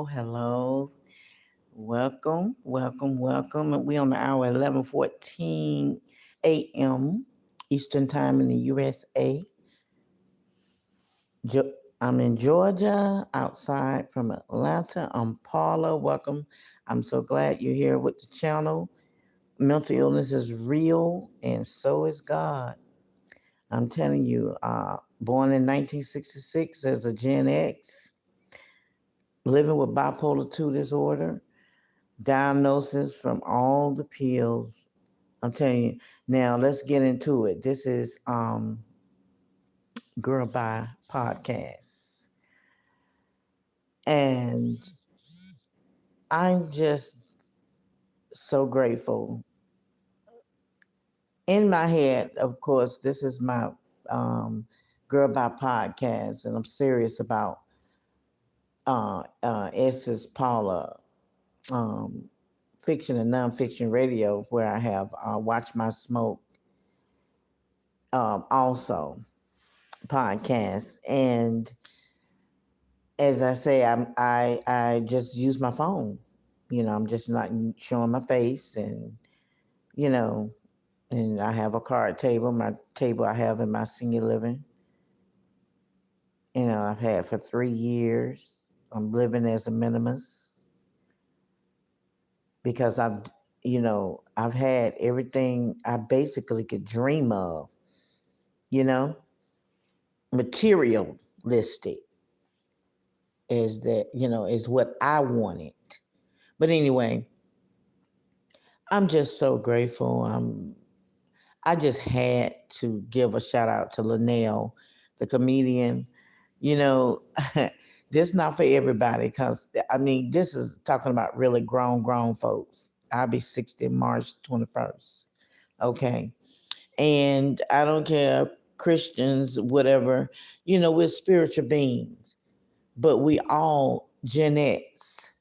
hello. Welcome. We on the hour 11:14 a.m. Eastern Time in the USA. I'm in Georgia, outside from Atlanta. I'm Paula. Welcome. I'm so glad you're here with the channel. Mental illness is real, and so is God. I'm telling you, born in 1966 as a Gen X, living with bipolar 2 disorder, diagnosis from all the pills. I'm telling you. Now let's get into it. This is Girl Bye podcast. And I'm just so grateful. In my head, of course, this is my Girl Bye podcast, and I'm serious about S's Paula um, fiction and nonfiction radio, where I have Watch My Smoke also podcast. And as I say, I just use my phone. I'm just not showing my face, and you know, and I have a card table. My table I have in my senior living. I've had for 3 years. I'm living as a minimalist because I've had everything I basically could dream of. You know, materialistic is that is what I wanted. But anyway, I'm just so grateful. I just had to give a shout out to Linnell, the comedian. You know, this not for everybody because this is talking about really grown folks. I'll be 60 March 21st. Okay. And I don't care, Christians, whatever, we're spiritual beings, but we all Gen X,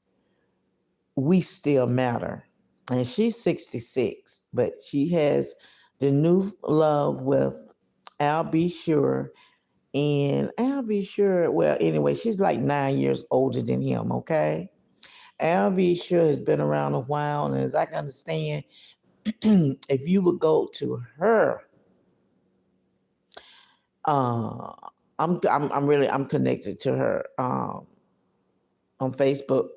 we still matter. And she's 66, but she has the new love with Al B. Sure. And Al B. Sure, well, anyway, she's like 9 years older than him, okay? Al B. Sure has been around a while, and as I can understand, if you would go to her, uh, I'm connected to her on Facebook.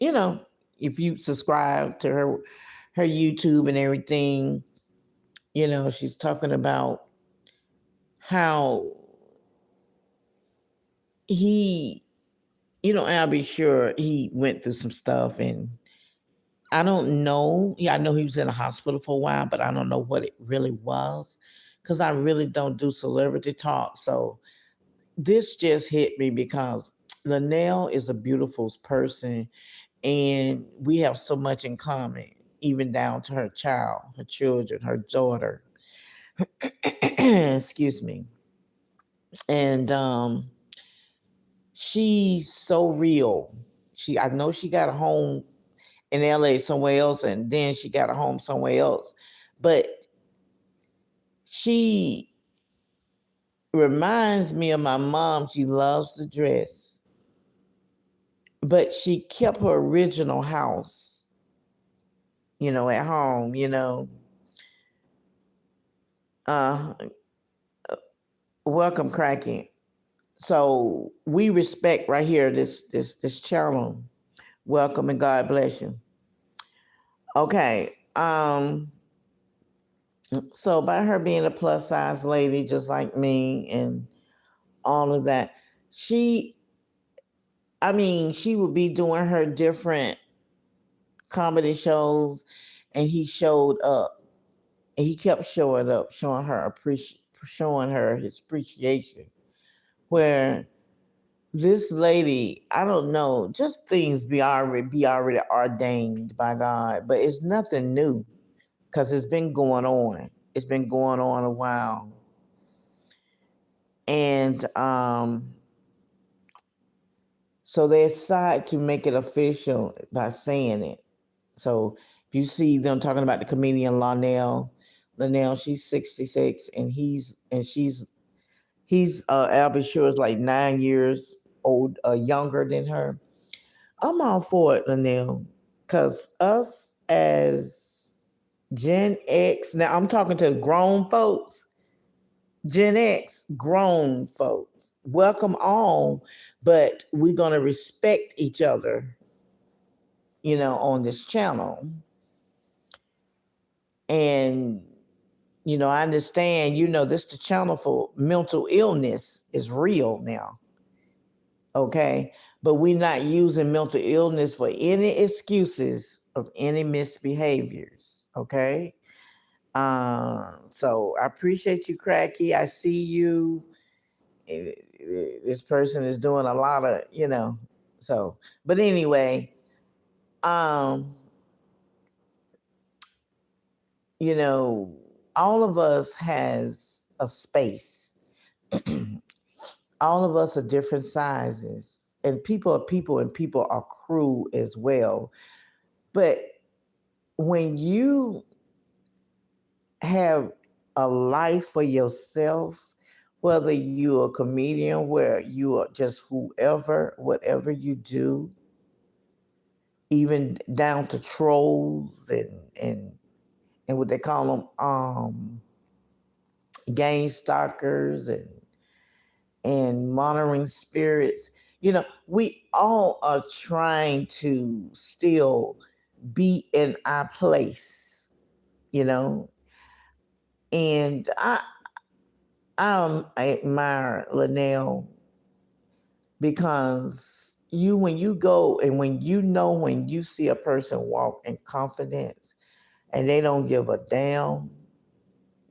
You know, if you subscribe to her YouTube and everything, she's talking about how he, I'll be sure he went through some stuff, and I don't know. Yeah, I know he was in a hospital for a while, but I don't know what it really was because I really don't do celebrity talk. So this just hit me because Linnell is a beautiful person, and we have so much in common, even down to her child, her children, her daughter. Excuse me. And she's so real. I know she got a home in LA somewhere else, and then she got a home somewhere else. But she reminds me of my mom. She loves to dress, but she kept her original house, at home, Uh, welcome, Cracking. So we respect right here this channel. Welcome and God bless you. Okay. So by her being a plus size lady just like me and all of that, she she would be doing her different comedy shows, and he showed up, and he kept showing up, showing her his appreciation. Where this lady, I don't know, just things be already ordained by God, but it's nothing new because it's been going on. It's been going on a while. And so they decide to make it official by saying it. So if you see them talking about the comedian Linnell, she's 66, and he's Albert Shore is like 9 years old, younger than her. I'm all for it, Linnell, because us as Gen X, now I'm talking to grown folks, Gen X, grown folks, welcome on, but we're going to respect each other, on this channel. And, I understand, this the channel for mental illness is real now. Okay. But we're not using mental illness for any excuses of any misbehaviors. Okay. So I appreciate you, Cracky. I see you. This person is doing a lot of, so, but anyway, um, all of us has a space. All of us are different sizes, and people are people, and people are crew as well. But when you have a life for yourself, whether you're a comedian, where you are just whoever, whatever you do, even down to trolls and what they call them, gang stalkers and monitoring spirits. We all are trying to still be in our place, and I admire Linnell because when you go and when you see a person walk in confidence and they don't give a damn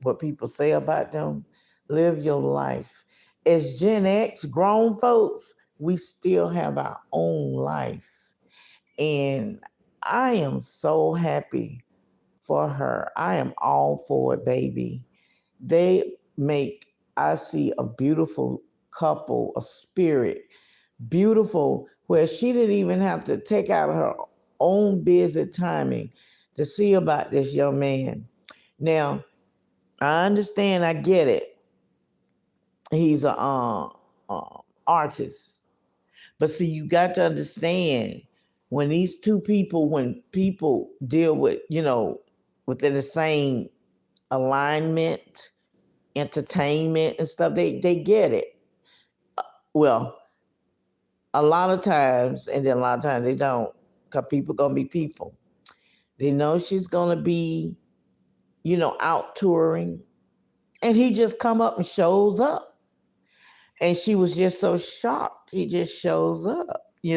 what people say about them, live your life. As Gen X, grown folks, we still have our own life. And I am so happy for her. I am all for it, baby. I see a beautiful couple, a spirit, beautiful, where she didn't even have to take out her own busy timing to see about this young man. Now, I understand, I get it. He's a artist. But see, you got to understand when when people deal with, within the same alignment, entertainment and stuff, they get it. Well, a lot of times, and then a lot of times they don't, because people gonna be people. They know she's gonna be, out touring, and he just come up and shows up. And she was just so shocked. He just shows up, He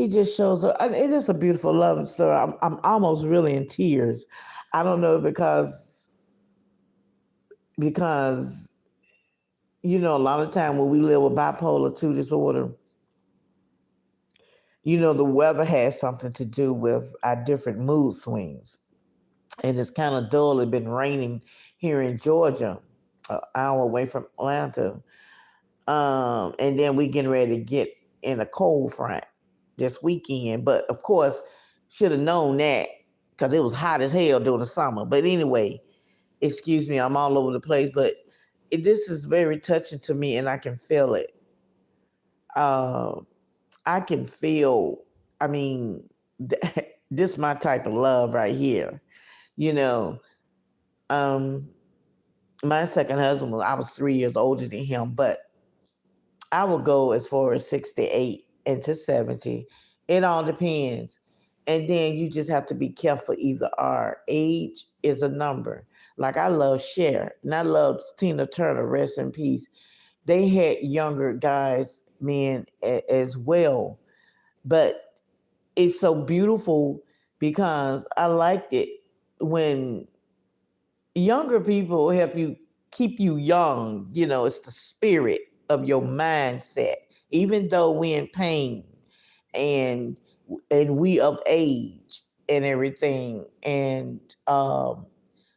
just shows up. And it is a beautiful love story. I'm almost really in tears. I don't know because a lot of time when we live with bipolar 2 disorder, the weather has something to do with our different mood swings. And it's kind of dull. It's been raining here in Georgia, an hour away from Atlanta. And then we getting ready to get in a cold front this weekend. But of course, should have known that because it was hot as hell during the summer. But anyway, excuse me, I'm all over the place. But this is very touching to me, and I can feel it. I can feel, I mean, this is my type of love right here. Um, my second husband, I was 3 years older than him, but I would go as far as 68 and to 70. It all depends. And then you just have to be careful. Either our age is a number. Like I love Cher and I love Tina Turner, rest in peace. They had younger guys, men as well. But it's so beautiful because I liked it when younger people help you keep you young. It's the spirit of your mindset, even though we're in pain and we of age and everything. And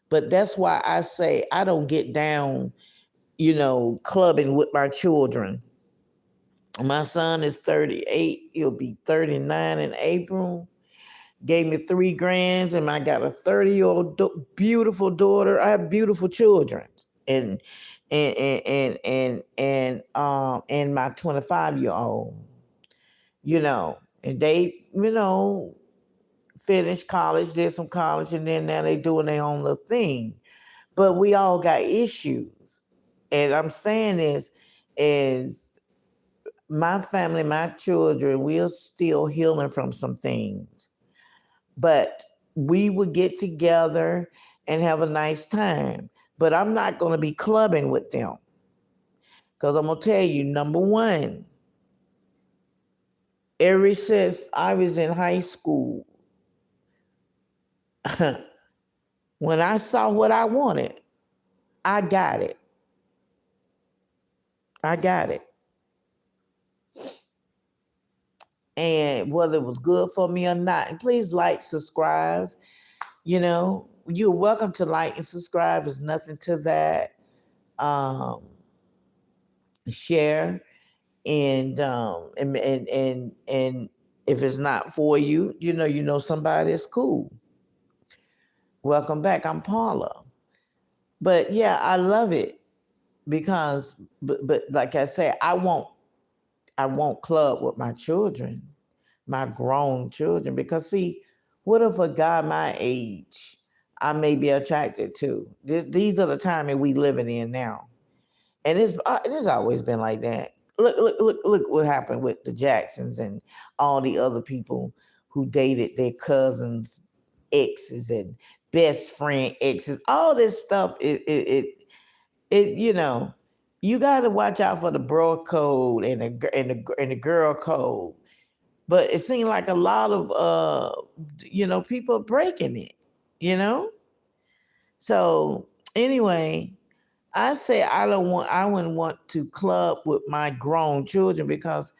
but that's why I say I don't get down, clubbing with my children. My son is 38. He'll be 39 in April. Gave me 3 grands, and I got a 30-year-old beautiful daughter. I have beautiful children, and and my 25-year-old. and they, finished college, did some college, and then now they doing their own little thing. But we all got issues. And I'm saying this is my family, my children, we're still healing from some things. But we would get together and have a nice time. But I'm not going to be clubbing with them. Because I'm going to tell you, number one, ever since I was in high school, when I saw what I wanted, I got it. I got it. And whether it was good for me or not, and please like, subscribe. You're welcome to like and subscribe. There's nothing to that. Um, Share and if it's not for you, somebody that's cool. Welcome back. I'm Paula. But yeah, I love it because, but like I said, I won't club with my children, my grown children, because see, what if a guy my age I may be attracted to? These are the time that we living in now, and it's always been like that. Look what happened with the Jacksons and all the other people who dated their cousins, exes, and best friend exes. All this stuff, it you got to watch out for the bro code and the girl code. But it seemed like a lot of people breaking it. You know. So anyway, I say I wouldn't want to club with my grown children because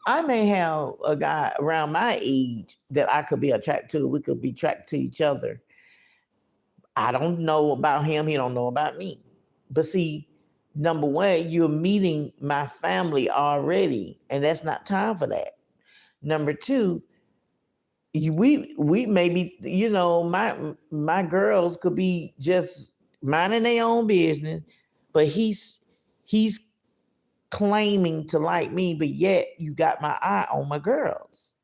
I may have a guy around my age that I could be attracted to. We could be attracted to each other. I don't know about him. He don't know about me. But see, number one, you're meeting my family already, and that's not time for that. Number two, we maybe my girls could be just minding their own business, but he's claiming to like me, but yet you got my eye on my girls,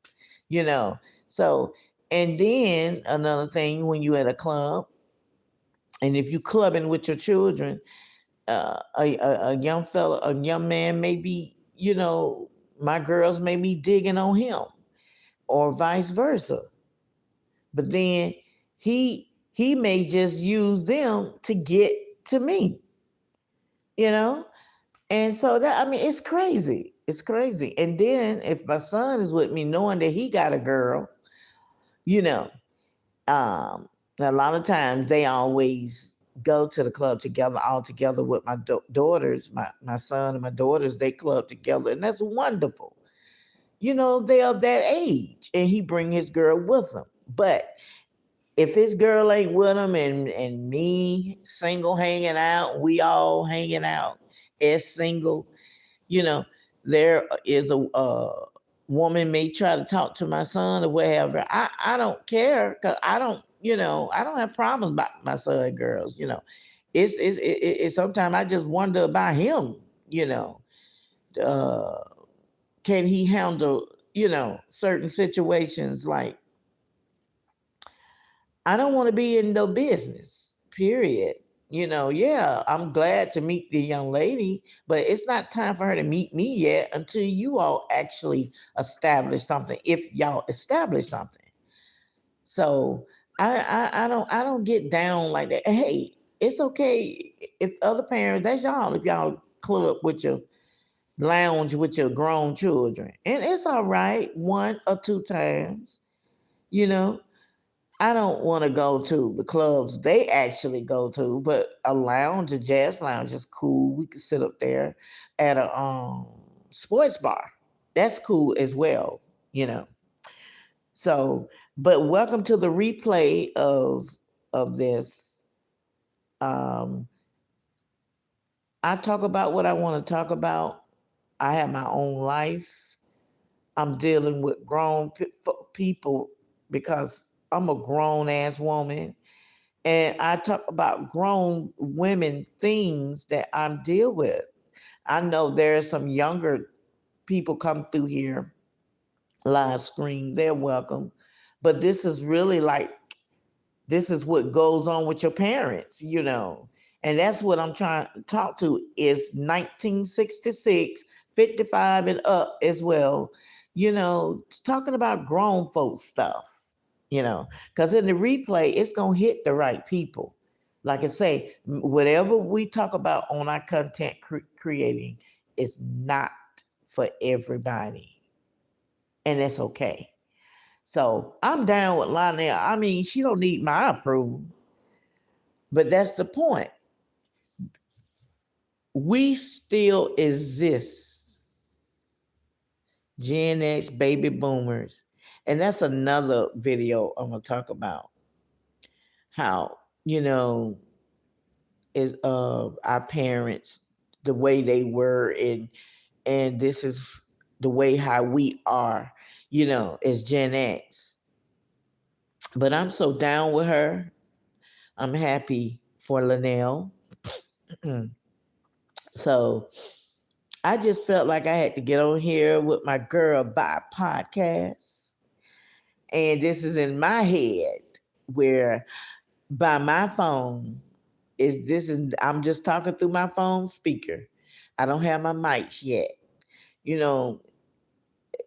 you know. So, and then another thing, when you at a club, and if you clubbing with your children, a young fella, a young man may be, my girls may be digging on him, or vice versa. But then he may just use them to get to me, you know? And so that, I mean, it's crazy. It's crazy. And then if my son is with me, knowing that he got a girl, you know, um, a lot of times they always go to the club together, all together with my daughters, my son and my daughters, they club together. And that's wonderful. They are that age, and he bring his girl with him. But if his girl ain't with him, and me single hanging out, we all hanging out as single, you know, there is a woman may try to talk to my son or whatever. I don't care, because I don't have problems about my son girls. It's sometimes I just wonder about him. You know, uh, can he handle certain situations? Like, I don't want to be in no business, period. Yeah, I'm glad to meet the young lady, but it's not time for her to meet me yet until you all actually establish something, if y'all establish something. So I don't get down like that. Hey, it's okay if other parents, that's y'all, if y'all club with your lounge with your grown children. And it's all right one or two times, you know. I don't want to go to the clubs they actually go to, but a lounge, a jazz lounge is cool. We could sit up there at a sports bar. That's cool as well, you know. So, but welcome to the replay of this. Um, I talk about what I want to talk about. I have my own life. I'm dealing with grown people because I'm a grown ass woman. And I talk about grown women things that I'm deal with. I know there are some younger people come through here live stream, they're welcome. But this is really like, this is what goes on with your parents, and that's what I'm trying to talk to, is 1966, 55 and up as well, talking about grown folks stuff, because in the replay it's going to hit the right people. Like I say, whatever we talk about on our content creating is not for everybody, and that's okay. So I'm down with Lionel. I mean, she don't need my approval, but that's the point. We still exist, Gen X baby boomers. And that's another video I'm gonna talk about. How, is our parents, the way they were, and this is the way how we are, as Gen X. But I'm so down with her. I'm happy for Linnell. So I just felt like I had to get on here with my girl by podcast. And this is in my head, where by my phone I'm just talking through my phone speaker. I don't have my mics yet. You know,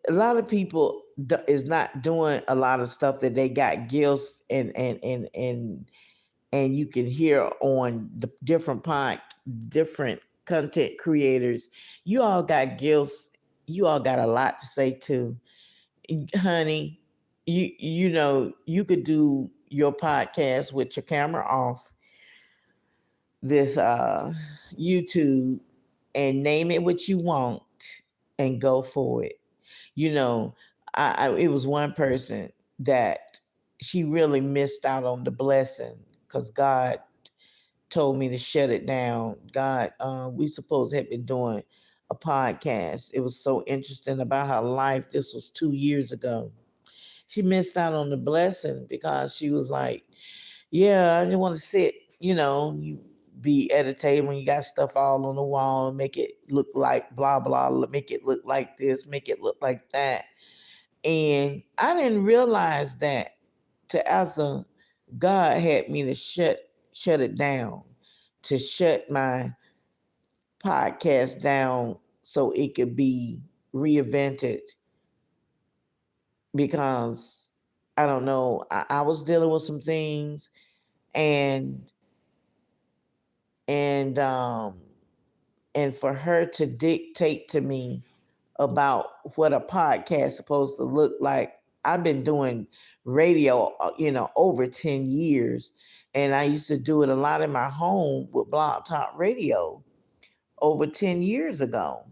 a lot of people is not doing a lot of stuff that they got gifts, and you can hear on the different content creators. You all got gifts. You all got a lot to say too, honey. You could do your podcast with your camera off, this YouTube, and name it what you want and go for it. You know, it was one person that she really missed out on the blessing, because God told me to shut it down. God, we supposed to have been doing a podcast. It was so interesting about her life. This was 2 years ago. She missed out on the blessing because she was like, yeah, I didn't want to sit, you be at a table and you got stuff all on the wall, make it look like blah, blah, make it look like this, make it look like that. And I didn't realize that to after God had me to shut it down, to shut my podcast down so it could be reinvented, because I don't know, I was dealing with some things, and and um and for her to dictate to me about what a podcast is supposed to look like. I've been doing radio, over 10 years, and I used to do it a lot in my home with Blog Talk Radio over 10 years ago.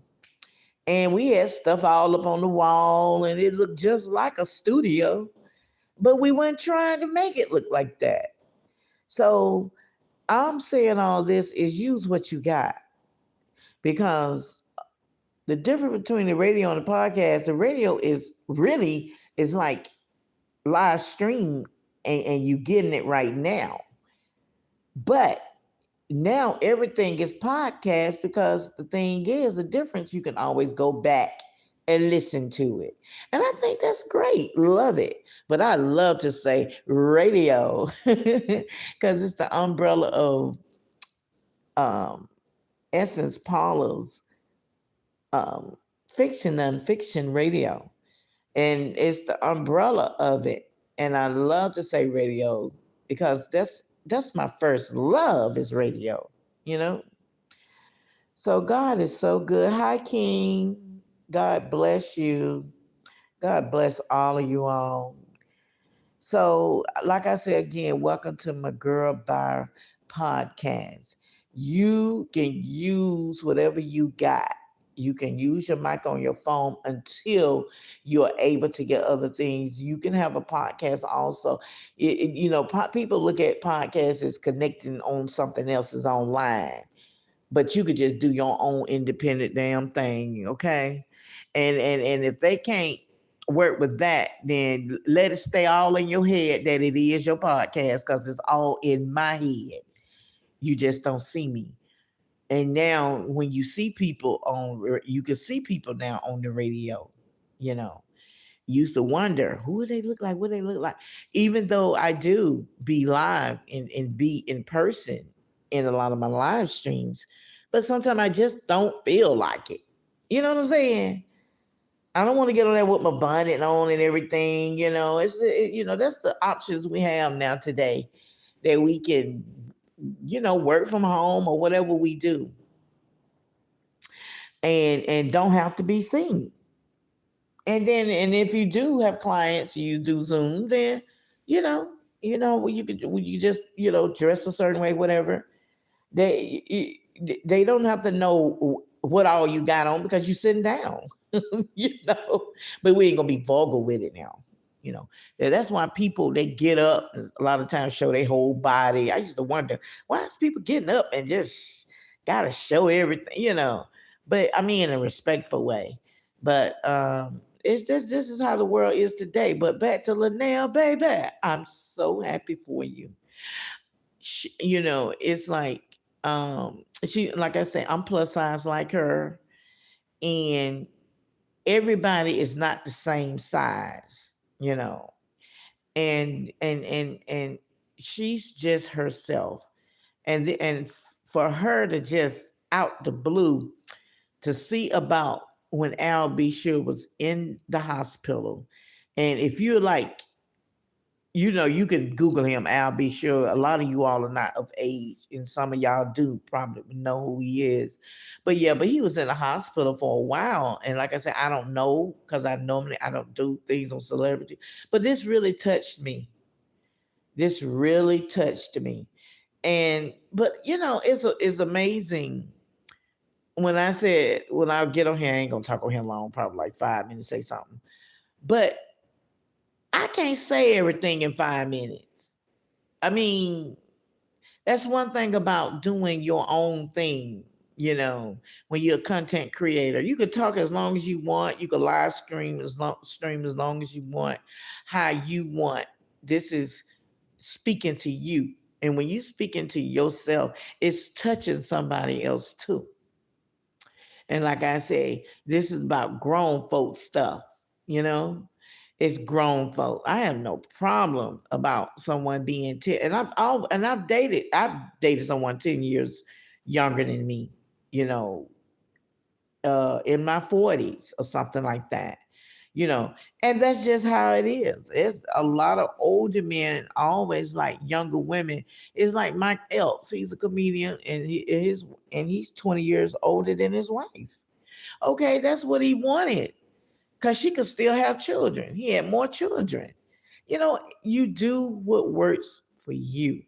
And we had stuff all up on the wall, and it looked just like a studio, but we weren't trying to make it look like that. So I'm saying all this is use what you got, because the difference between the radio and the podcast, the radio is like live stream, and you getting it right now. But now everything is podcast, because the thing is, the difference, you can always go back and listen to it. And I think that's great. Love it. But I love to say radio because it's the umbrella of um, Essence Paula's fiction, nonfiction radio. And it's the umbrella of it. And I love to say radio because that's my first love, is radio, you know? So God is so good. Hi, King. God bless you. God bless all of you all. So, like I said again, welcome to my Girl Bar podcast. You can use whatever you got. You can use your mic on your phone until you're able to get other things. You can have a podcast also. People look at podcasts as connecting on something else is online, but you could just do your own independent damn thing, okay? And if they can't work with that, then let it stay all in your head that it is your podcast, because it's all in my head. You just don't see me. And now you can see people now on the radio, you know. Used to wonder who would they look like, what they look like. Even though I do be live and be in person in a lot of my live streams, but sometimes I just don't feel like it. You know what I'm saying? I don't want to get on there with my bonnet on and everything. That's the options we have now today, that we can, work from home or whatever we do, and don't have to be seen. And if you do have clients, you do Zoom, then you know, you just dress a certain way, whatever. They don't have to know what all you got on because you're sitting down, you know. But we ain't gonna be vulgar with it now, you know. That's why people, they get up a lot of times, show their whole body. I used to wonder, why is people getting up and just gotta show everything, you know. But I mean, in a respectful way. But it's just, this is how the world is today. But back to Linnell, baby, I'm so happy for you. It's like, she, like I said, I'm plus size like her, and everybody is not the same size, and she's just herself. And for her to just out the blue to see about when Al B. Sure was in the hospital. And if you're like, you can Google him, Al B. Sure. A lot of you all are not of age, and some of y'all do probably know who he is. But yeah, but he was in the hospital for a while. And like I said, I don't know, because I don't do things on celebrity. But this really touched me. This really touched me. And but it's amazing. When I get on here, I ain't gonna talk on him long, probably like 5 minutes, say something. But I can't say everything in 5 minutes. I mean, that's one thing about doing your own thing. When you're a content creator, you could talk as long as you want. You could live stream as long as you want, how you want. This is speaking to you, and when you speaking to yourself, it's touching somebody else too. And like I say, this is about grown folk stuff, you know? It's grown folk. I have no problem about someone being 10. And I've dated someone 10 years younger than me, you know, in my 40s or something like that. You know, and that's just how it is. It's a lot of older men always like younger women. It's like Mike Epps. He's a comedian, and he's 20 years older than his wife. Okay, that's what he wanted, because she could still have children. He had more children. You do what works for you.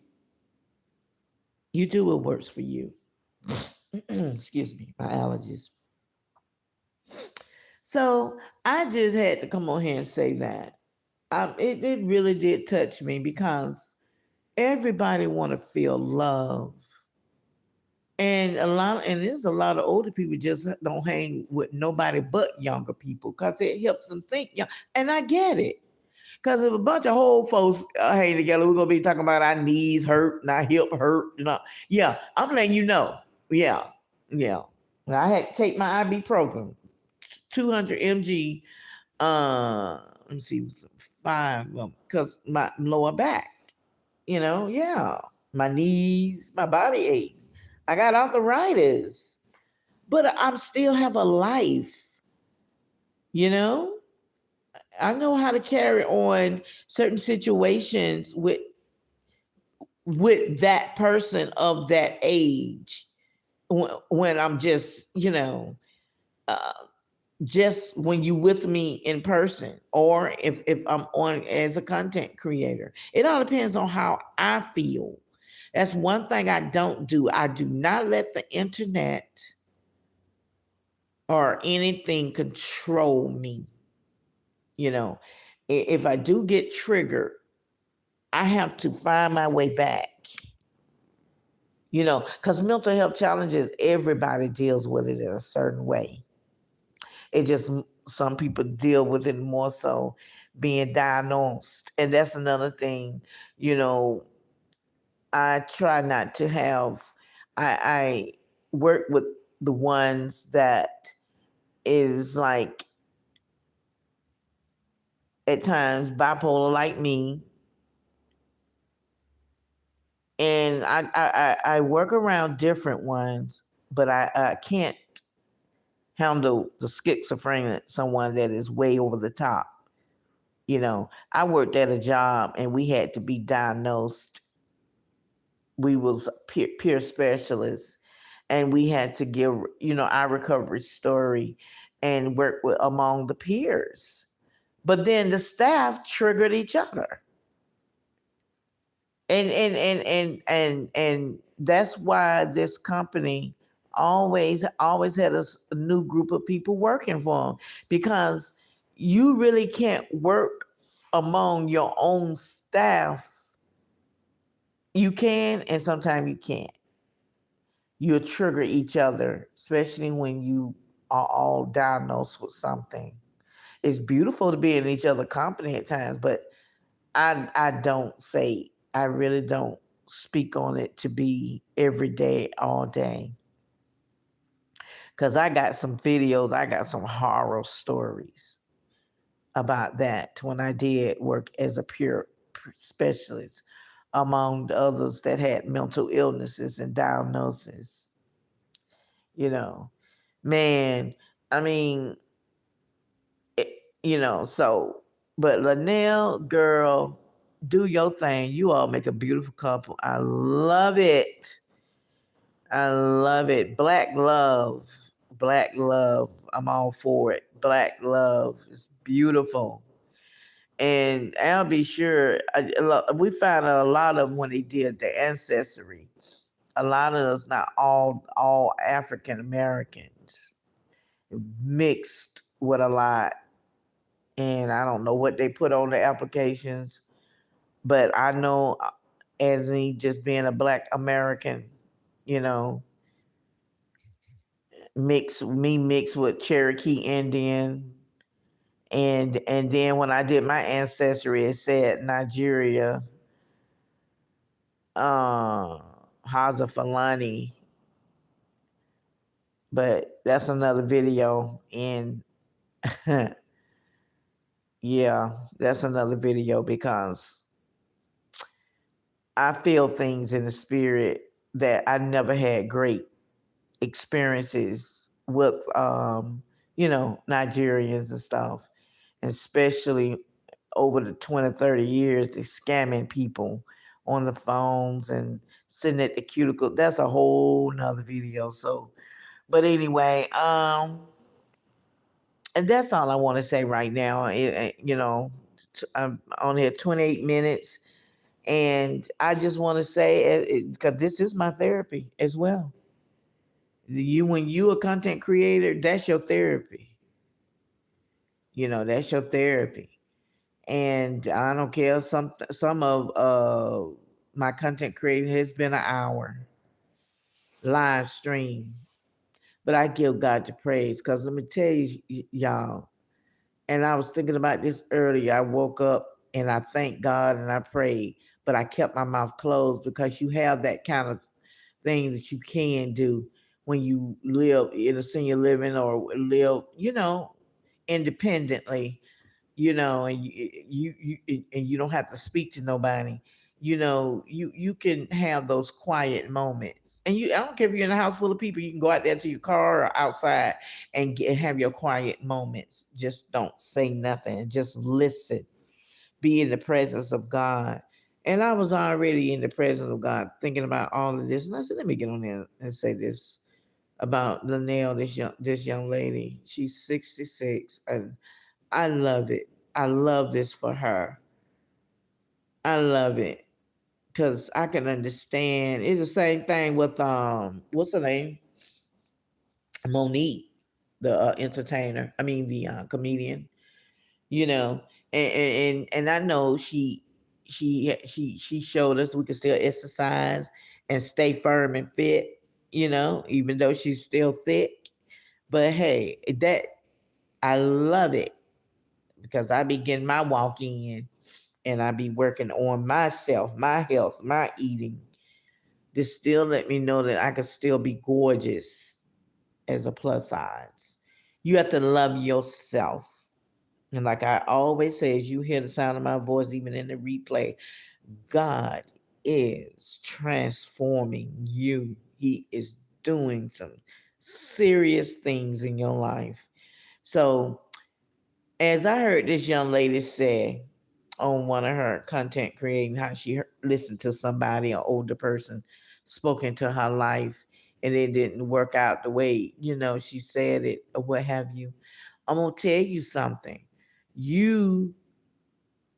You do what works for you. Excuse me, my allergies. So I just had to come on here and say that. It really did touch me, because everybody want to feel love. And there's a lot of older people just don't hang with nobody but younger people, because it helps them think young. And I get it. Because if a bunch of old folks hang together, we're gonna be talking about our knees hurt and our hip hurt. Yeah, I'm letting you know. Yeah, yeah. I had to take my ibuprofen, 200 mg. Let me see, 5, because my lower back. Yeah, my knees, my body ache. I got arthritis, but I still have a life. You know, I know how to carry on certain situations with that person of that age, when I'm just, uh, just when you with me in person, or if I'm on as a content creator. It all depends on how I feel. That's one thing I don't do. I do not let the internet or anything control me. You know, if I do get triggered, I have to find my way back. Because mental health challenges, everybody deals with it in a certain way. It just, some people deal with it more so being diagnosed. And that's another thing, you know, I try not to have, I work with the ones that is like at times bipolar like me, and I work around different ones, but I can't handle the schizophrenic, someone that is way over the top. I worked at a job and we had to be diagnosed. We was peer specialists, and we had to give our recovery story and work with among the peers. But then the staff triggered each other, and that's why this company always had a new group of people working for them, because you really can't work among your own staff. You can, and sometimes you can't. You'll trigger each other, especially when you are all diagnosed with something. It's beautiful to be in each other's company at times, but I really don't speak on it to be every day, all day. Because I got some videos, I got some horror stories about that when I did work as a peer specialist among the others that had mental illnesses and diagnoses. You know, man, I mean, it, so, but Linnell, girl, do your thing. You all make a beautiful couple. I love it. I love it. Black love. Black love. I'm all for it. Black love is beautiful. And I'll be sure, we found out a lot of them when they did the ancestry. A lot of us, not all African Americans, mixed with a lot. And I don't know what they put on the applications, but I know, as me just being a Black American, you know, mixed with Cherokee Indian, and then when I did my ancestry, it said Nigeria, Haza Fulani, but that's another video. And yeah, that's another video, because I feel things in the spirit that I never had great experiences with, Nigerians and stuff, and especially over the 20, 30 years, they scamming people on the phones and sitting at the cuticle. That's a whole nother video. So, but anyway, and that's all I want to say right now. I'm on here 28 minutes, and I just want to say, because this is my therapy as well. When you a content creator, that's your therapy. That's your therapy. And I don't care. Some of my content creating has been an hour live stream, but I give God the praise, because let me tell you, y'all. And I was thinking about this earlier. I woke up and I thanked God and I prayed, but I kept my mouth closed, because you have that kind of thing that you can do when you live in a senior living or live, independently, and you don't have to speak to nobody. You can have those quiet moments, and I don't care if you're in a house full of people. You can go out there to your car or outside and have your quiet moments. Just don't say nothing, just listen, be in the presence of God. And I was already in the presence of God, thinking about all of this, and I said, let me get on there and say this about Linnell, this young lady. She's 66, and I love it. I love this for her. I love it, because I can understand. It's the same thing with what's her name, Monique, the entertainer. I mean, the comedian. You know, and I know she showed us we can still exercise and stay firm and fit. Even though she's still thick. But hey, that I love it, because I be getting my walk in, and I be working on myself, my health, my eating. This still let me know that I can still be gorgeous as a plus size. You have to love yourself. And like I always say, as you hear the sound of my voice, even in the replay, God is transforming you. He is doing some serious things in your life. So, as I heard this young lady say on one of her content creating, how she listened to somebody, an older person, spoke into her life, and it didn't work out the way, she said it or what have you. I'm going to tell you something. You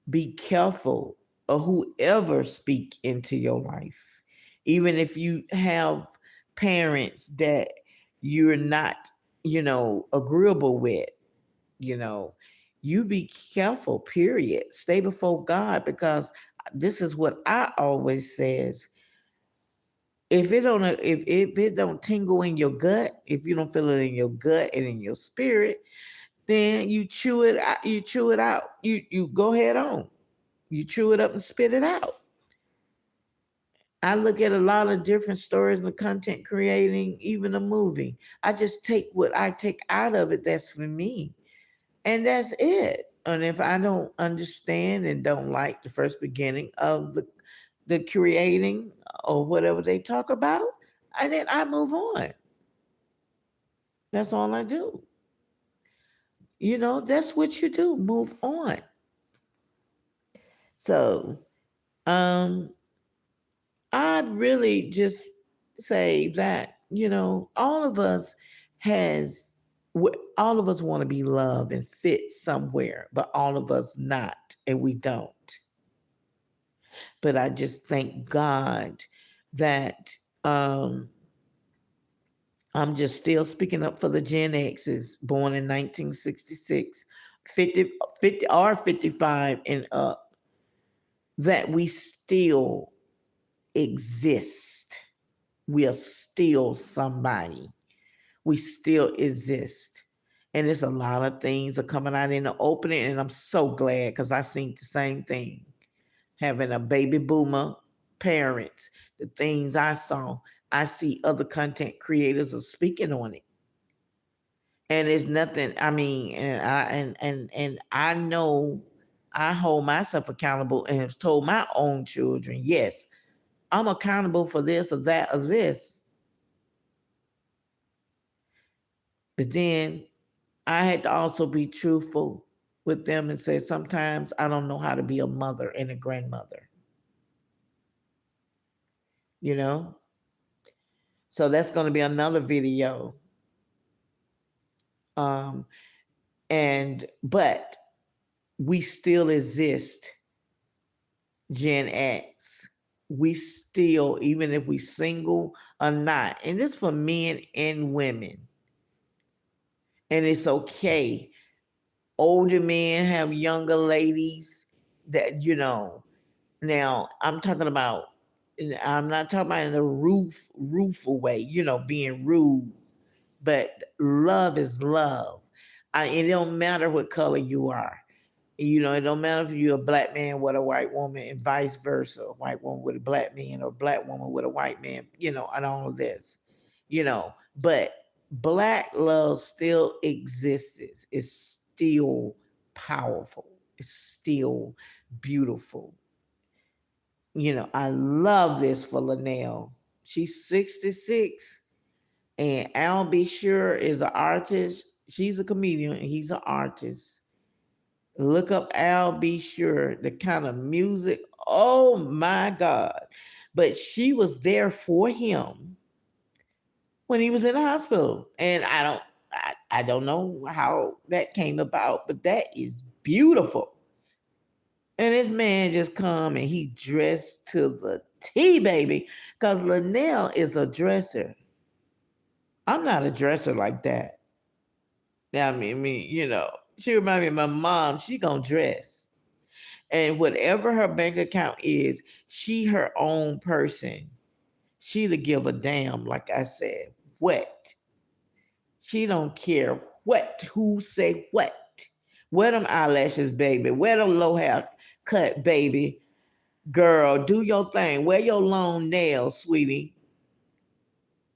be careful of whoever speak into your life. Even if you have parents that you're not, agreeable with, you know, you be careful, period. Stay before God, because this is what I always says. If it don't tingle in your gut, if you don't feel it in your gut and in your spirit, then you chew it out, you go head on. You chew it up and spit it out. I look at a lot of different stories and content creating, even a movie. I just take what I take out of it that's for me. And that's it. And if I don't understand and don't like the first beginning of the creating or whatever they talk about, then I move on. That's all I do. That's what you do. Move on. So, um, I really just say that, all of us has all of us want to be loved and fit somewhere, but all of us not, and we don't. But I just thank God that I'm just still speaking up for the Gen X's born in 1966, 50 or 55 and up, that we still exist. We are still somebody. We still exist. And it's a lot of things are coming out in the opening, and I'm so glad, because I seen the same thing. Having a baby boomer parents, the things I saw, I see other content creators are speaking on it. And it's nothing, I mean, and I know I hold myself accountable and have told my own children, yes, I'm accountable for this or that or this. But then I had to also be truthful with them and say, sometimes I don't know how to be a mother and a grandmother, you know? So that's going to be another video. Um, but we still exist, Gen X. We still, even if we single or not, and this for men and women. And it's okay. Older men have younger ladies that, now I'm talking about, I'm not talking about in a rueful way, being rude, but love is love. It don't matter what color you are. It don't matter if you're a black man with a white woman and vice versa, a white woman with a black man or a black woman with a white man, and all of this, but black love still exists. It's still powerful. It's still beautiful. I love this for Linnell. She's 66, and Al B. Sure is an artist. She's a comedian, and he's an artist. Look up Al B. Sure, the kind of music. Oh my God. But she was there for him when he was in the hospital. And I don't know how that came about, but that is beautiful. And this man just come and he dressed to the T, baby. Because Linnell is a dresser. I'm not a dresser like that. I mean, she reminds me of my mom. She gonna dress. And whatever her bank account is, she her own person. She to give a damn, like I said, what. She don't care who say what. Wear them eyelashes, baby. Wear them low hair cut, baby. Girl, do your thing. Wear your long nails, sweetie.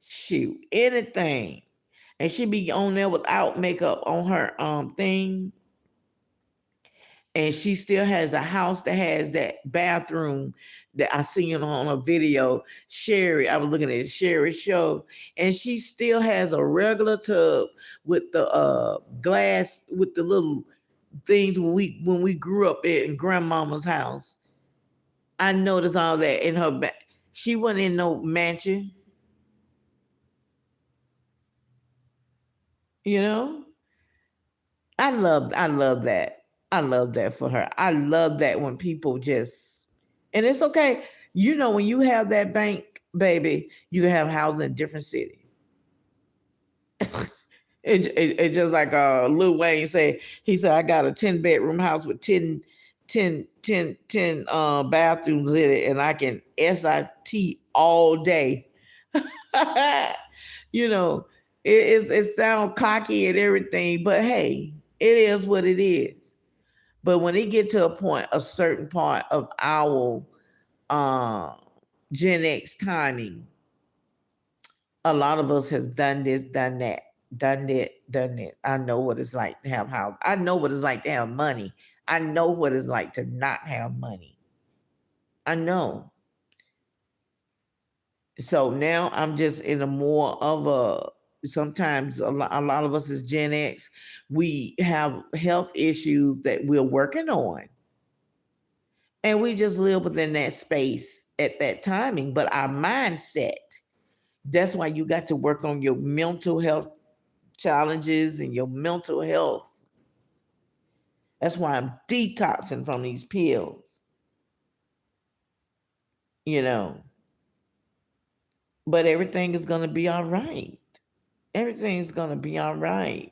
Shoot, anything. And she be on there without makeup on her thing. And she still has a house that has that bathroom that I seen on a video. Sherry, I was looking at Sherry's show, and she still has a regular tub with the glass with the little things when we grew up in grandmama's house. I noticed all that in her back. She wasn't in no mansion, you know. I love that. I love that for her. I love that when people just, and it's okay. You know, when you have that bank, baby, you can have houses in different cities. It just like Lil Wayne said. He said, I got a 10-bedroom house with 10 bathrooms in it, and I can SIT all day. You know, it sounds cocky and everything, but hey, it is what it is. But when it get to a point, a certain part of our uh, Gen X timing, a lot of us has done this, done that, done it, done it. I know what it's like to have house. I know what it's like to have money. I know what it's like to not have money. I know. So now I'm just in a more of a, sometimes a lot of us as Gen X, we have health issues that we're working on. And we just live within that space at that timing. But our mindset, that's why you got to work on your mental health challenges and your mental health. That's why I'm detoxing from these pills, you know. But everything is going to be all right. Everything's going to be all right.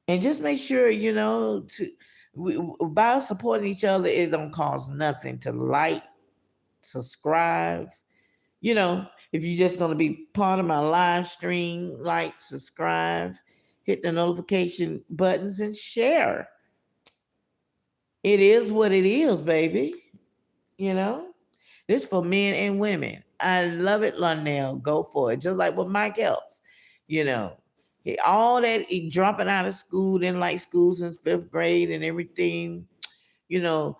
And just make sure, by supporting each other, it don't cost nothing to like, subscribe. If you're just going to be part of my live stream, like, subscribe, hit the notification buttons, and share. It is what it is, baby. You know, this for men and women. I love it, Londell. Go for it. Just like with Mike Epps, you know, all that he dropping out of school, didn't like school since fifth grade and everything, but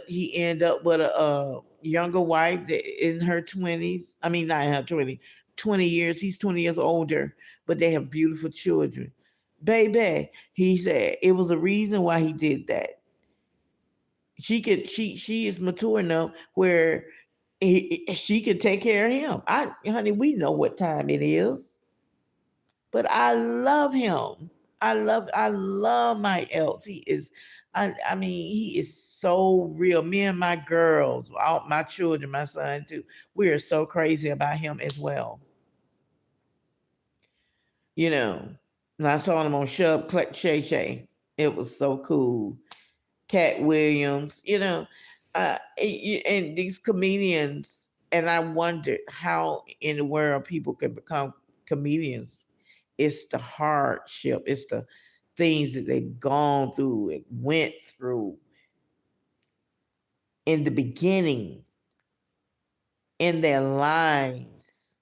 he ended up with a younger wife that in her 20s. I mean, not in her 20 years. He's 20 years older, but they have beautiful children. Baby, he said it was a reason why he did that. She is mature enough where she could take care of him. Honey, we know what time it is. But I love him. I love my Else. He is, I mean, he is so real. Me and my girls, all my children, my son too, we are so crazy about him as well. You know, and I saw him on Shub Shay Shay. It was so cool. Cat Williams, and these comedians, and I wondered how in the world people can become comedians. It's the hardship, it's the things that they've gone through and went through in the beginning in their lives.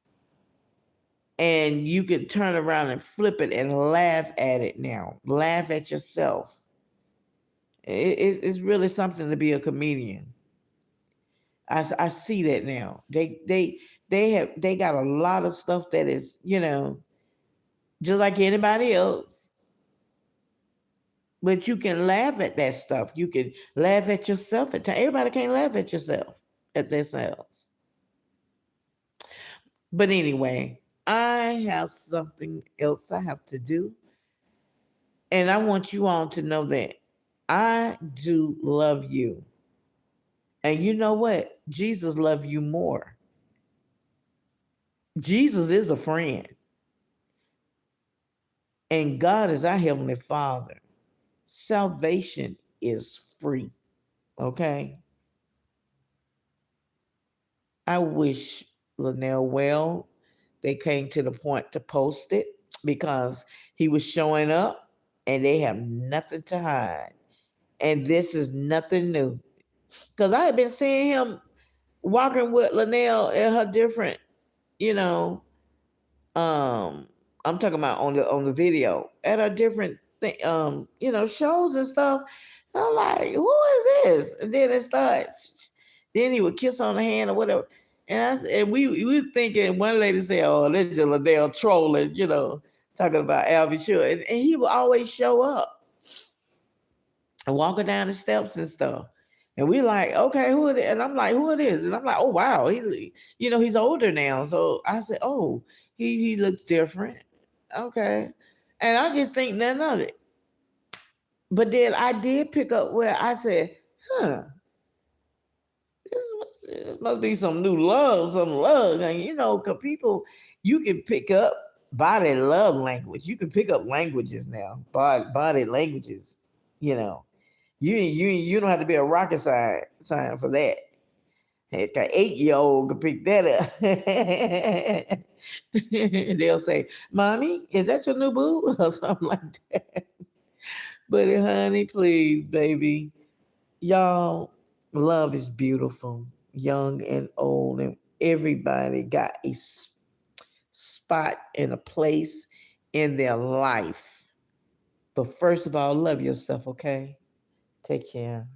And you can turn around and flip it and laugh at it now. Laugh at yourself. It's really something to be a comedian. I see that now. They got a lot of stuff that is, just like anybody else. But you can laugh at that stuff. You can laugh at yourself at times. Everybody can't laugh at yourself, at themselves. But anyway, I have something else I have to do. And I want you all to know that I do love you. And you know what? Jesus loves you more. Jesus is a friend. And God is our Heavenly Father. Salvation is free. Okay? I wish Linnell well. They came to the point to post it because he was showing up and they have nothing to hide. And this is nothing new. Because I had been seeing him walking with Linnell at her different, you know, um, I'm talking about on the video at a different thing, shows and stuff. And I'm like, who is this? And then it starts. Then he would kiss on the hand or whatever. And we were thinking. One lady said, "Oh, that's just Liddell trolling," talking about Albie Shore, and he would always show up and walking down the steps and stuff. And we like, okay, who it is? And I'm like, who it is? And I'm like, oh wow, he's older now. So I said, oh, he looks different. Okay. And I just think none of it. But then I did pick up where I said, huh, this must be some new love, some love. And because people, you can pick up body love language. You can pick up languages now, body languages, you know. You don't have to be a rocket science for that. An 8-year-old can pick that up. They'll say, "Mommy, is that your new boo?" or something like that. But honey, please, baby, y'all, love is beautiful, young and old, and everybody got a spot and a place in their life. But first of all, love yourself, okay? Take care.